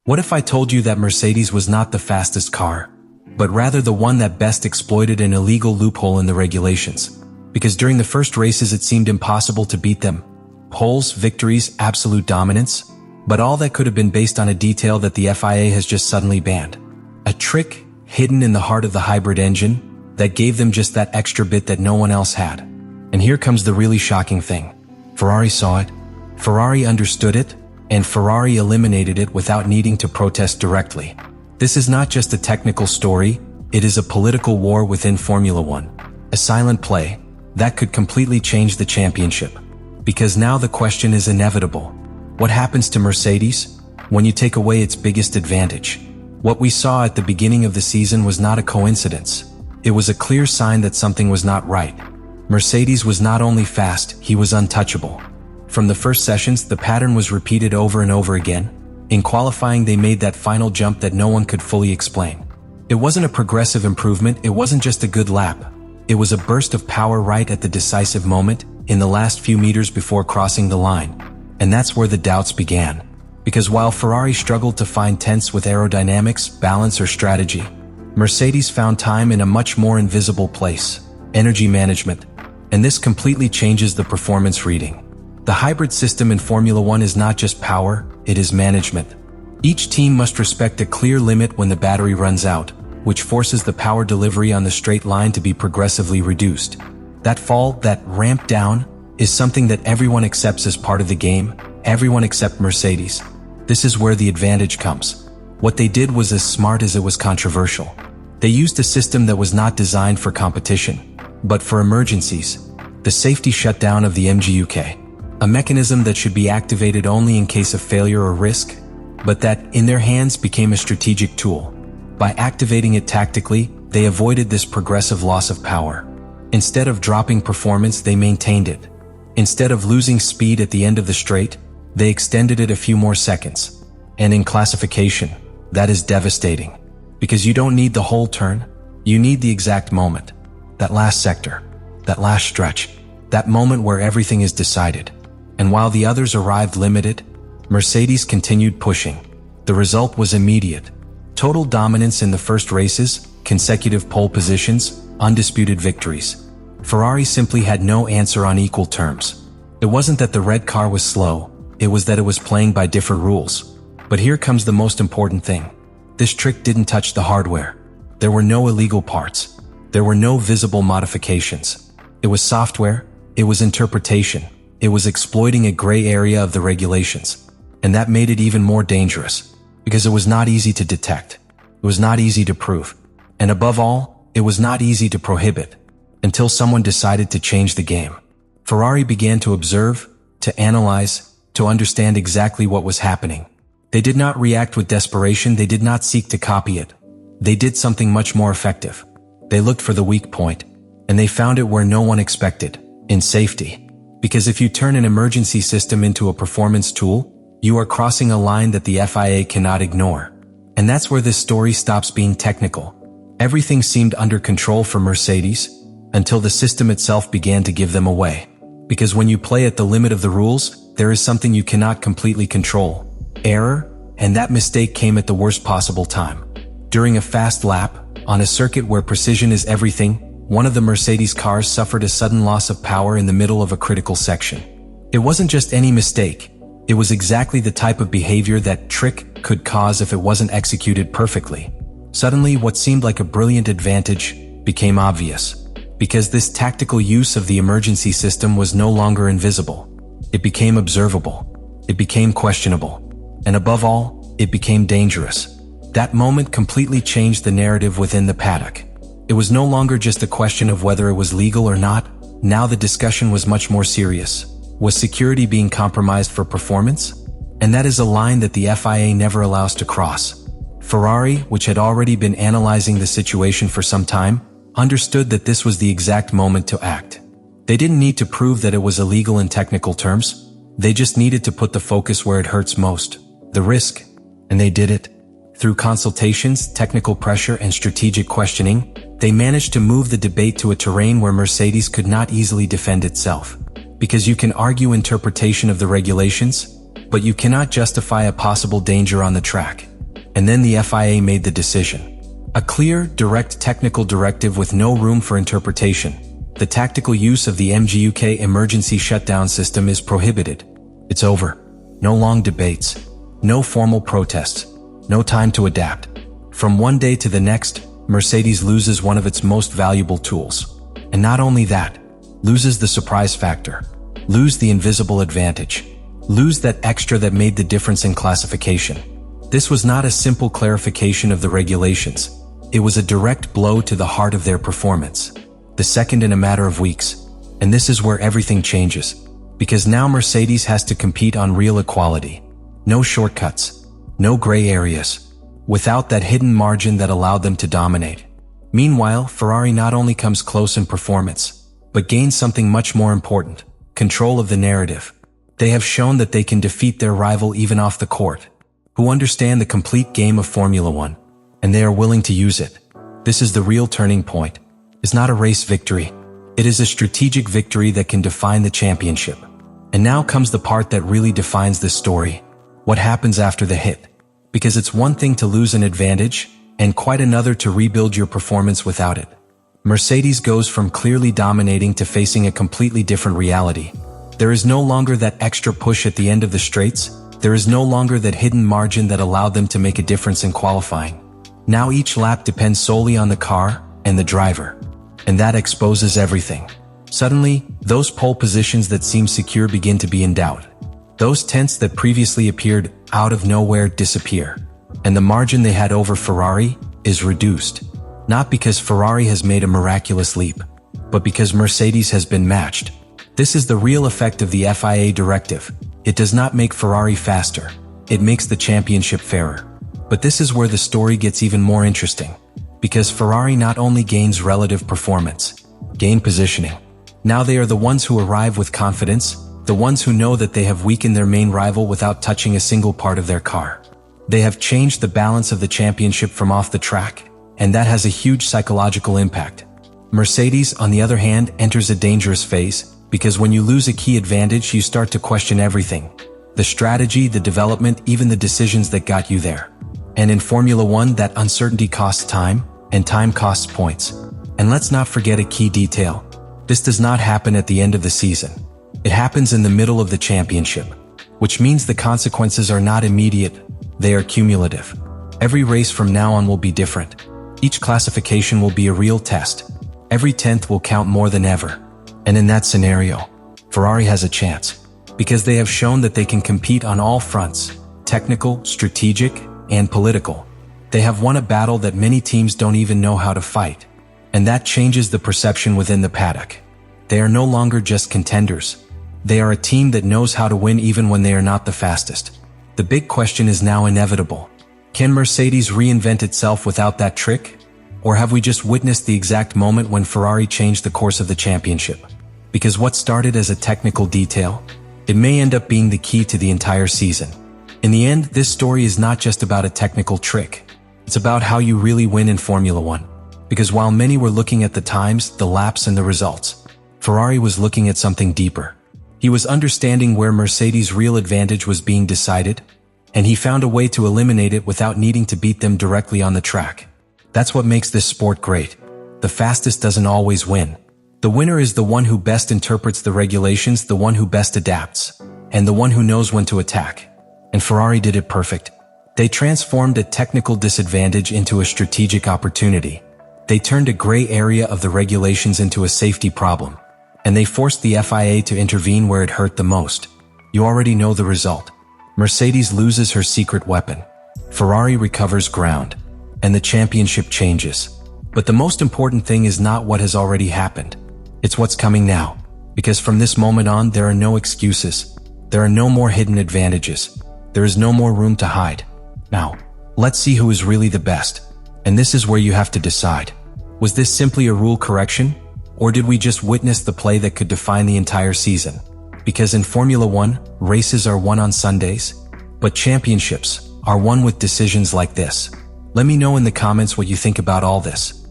What if I told you that Mercedes was not the fastest car, but rather the one that best exploited an illegal loophole in the regulations? Because during the first races it seemed impossible to beat them. Poles, victories, absolute dominance. But all that could have been based on a detail that the FIA has just suddenly banned. A trick hidden in the heart of the hybrid engine that gave them just that extra bit that no one else had. And here comes the really shocking thing. Ferrari saw it, Ferrari understood it, and Ferrari eliminated it without needing to protest directly. This is not just a technical story, it is a political war within Formula One. A silent play that could completely change the championship. Because now the question is inevitable. What happens to Mercedes when you take away its biggest advantage? What we saw at the beginning of the season was not a coincidence. It was a clear sign that something was not right. Mercedes was not only fast, he was untouchable. From the first sessions, the pattern was repeated over and over again. In qualifying, they made that final jump that no one could fully explain. It wasn't a progressive improvement, it wasn't just a good lap. It was a burst of power right at the decisive moment, in the last few meters before crossing the line. And that's where the doubts began. Because while Ferrari struggled to find tenths with aerodynamics, balance, or strategy, Mercedes found time in a much more invisible place: energy management. And this completely changes the performance reading. The hybrid system in Formula One is not just power, it is management. Each team must respect a clear limit when the battery runs out, which forces the power delivery on the straight line to be progressively reduced. That fall, that ramp down, is something that everyone accepts as part of the game, everyone except Mercedes. This is where the advantage comes. What they did was as smart as it was controversial. They used a system that was not designed for competition, but for emergencies. The safety shutdown of the MGUK. A mechanism that should be activated only in case of failure or risk, but that, in their hands, became a strategic tool. By activating it tactically, they avoided this progressive loss of power. Instead of dropping performance, they maintained it. Instead of losing speed at the end of the straight, they extended it a few more seconds. And in classification, that is devastating. Because you don't need the whole turn, you need the exact moment. That last sector, that last stretch, that moment where everything is decided. And while the others arrived limited, Mercedes continued pushing. The result was immediate. Total dominance in the first races, consecutive pole positions, undisputed victories. Ferrari simply had no answer on equal terms. It wasn't that the red car was slow, it was that it was playing by different rules. But here comes the most important thing. This trick didn't touch the hardware. There were no illegal parts. There were no visible modifications. It was software, it was interpretation. It was exploiting a gray area of the regulations. And that made it even more dangerous, because it was not easy to detect. It was not easy to prove. And above all, it was not easy to prohibit, until someone decided to change the game. Ferrari began to observe, to analyze, to understand exactly what was happening. They did not react with desperation, they did not seek to copy it. They did something much more effective. They looked for the weak point, and they found it where no one expected: in safety. Because if you turn an emergency system into a performance tool, you are crossing a line that the FIA cannot ignore. And that's where this story stops being technical. Everything seemed under control for Mercedes, until the system itself began to give them away. Because when you play at the limit of the rules, there is something you cannot completely control: error, and that mistake came at the worst possible time. During a fast lap, on a circuit where precision is everything, one of the Mercedes cars suffered a sudden loss of power in the middle of a critical section. It wasn't just any mistake, it was exactly the type of behavior that trick could cause if it wasn't executed perfectly. Suddenly, what seemed like a brilliant advantage became obvious. Because this tactical use of the emergency system was no longer invisible. It became observable. It became questionable. And above all, it became dangerous. That moment completely changed the narrative within the paddock. It was no longer just a question of whether it was legal or not. Now the discussion was much more serious. Was security being compromised for performance? And that is a line that the FIA never allows to cross. Ferrari, which had already been analyzing the situation for some time, understood that this was the exact moment to act. They didn't need to prove that it was illegal in technical terms. They just needed to put the focus where it hurts most: the risk. And they did it. Through consultations, technical pressure, and strategic questioning, they managed to move the debate to a terrain where Mercedes could not easily defend itself. Because you can argue interpretation of the regulations, but you cannot justify a possible danger on the track. And then the FIA made the decision. A clear, direct technical directive with no room for interpretation. The tactical use of the MGUK emergency shutdown system is prohibited. It's over. No long debates. No formal protests. No time to adapt. From one day to the next, Mercedes loses one of its most valuable tools. And not only that, loses the surprise factor. Lose the invisible advantage. Lose that extra that made the difference in classification. This was not a simple clarification of the regulations. It was a direct blow to the heart of their performance. The second in a matter of weeks. And this is where everything changes. Because now Mercedes has to compete on real equality. No shortcuts. No gray areas. Without that hidden margin that allowed them to dominate. Meanwhile, Ferrari not only comes close in performance, but gains something much more important. Control of the narrative. They have shown that they can defeat their rival even off the court. Who understand the complete game of Formula One. And they are willing to use it. This is the real turning point. It's not a race victory. It is a strategic victory that can define the championship. And now comes the part that really defines this story. What happens after the hit? Because it's one thing to lose an advantage, and quite another to rebuild your performance without it. Mercedes goes from clearly dominating to facing a completely different reality. There is no longer that extra push at the end of the straights. There is no longer that hidden margin that allowed them to make a difference in qualifying. Now each lap depends solely on the car and the driver. And that exposes everything. Suddenly, those pole positions that seemed secure begin to be in doubt. Those tenths that previously appeared out of nowhere disappear. And the margin they had over Ferrari is reduced. Not because Ferrari has made a miraculous leap, but because Mercedes has been matched. This is the real effect of the FIA directive. It does not make Ferrari faster. It makes the championship fairer. But this is where the story gets even more interesting. Because Ferrari not only gains relative performance, gain positioning. Now they are the ones who arrive with confidence, the ones who know that they have weakened their main rival without touching a single part of their car. They have changed the balance of the championship from off the track, and that has a huge psychological impact. Mercedes, on the other hand, enters a dangerous phase, because when you lose a key advantage, you start to question everything. The strategy, the development, even the decisions that got you there. And in Formula One, that uncertainty costs time, and time costs points. And let's not forget a key detail. This does not happen at the end of the season. It happens in the middle of the championship, which means the consequences are not immediate, they are cumulative. Every race from now on will be different. Each classification will be a real test. Every tenth will count more than ever. And in that scenario, Ferrari has a chance, because they have shown that they can compete on all fronts, technical, strategic, and political. They have won a battle that many teams don't even know how to fight. And that changes the perception within the paddock. They are no longer just contenders. They are a team that knows how to win even when they are not the fastest. The big question is now inevitable. Can Mercedes reinvent itself without that trick? Or have we just witnessed the exact moment when Ferrari changed the course of the championship? Because what started as a technical detail, it may end up being the key to the entire season. In the end, this story is not just about a technical trick. It's about how you really win in Formula One. Because while many were looking at the times, the laps, and the results, Ferrari was looking at something deeper. He was understanding where Mercedes' real advantage was being decided, and he found a way to eliminate it without needing to beat them directly on the track. That's what makes this sport great. The fastest doesn't always win. The winner is the one who best interprets the regulations, the one who best adapts, and the one who knows when to attack. And Ferrari did it perfect. They transformed a technical disadvantage into a strategic opportunity. They turned a gray area of the regulations into a safety problem. And they forced the FIA to intervene where it hurt the most. You already know the result. Mercedes loses her secret weapon. Ferrari recovers ground. And the championship changes. But the most important thing is not what has already happened. It's what's coming now. Because from this moment on, there are no excuses. There are no more hidden advantages. There is no more room to hide. Now, let's see who is really the best. And this is where you have to decide. Was this simply a rule correction? Or did we just witness the play that could define the entire season? Because in Formula One, races are won on Sundays, but championships are won with decisions like this. Let me know in the comments what you think about all this.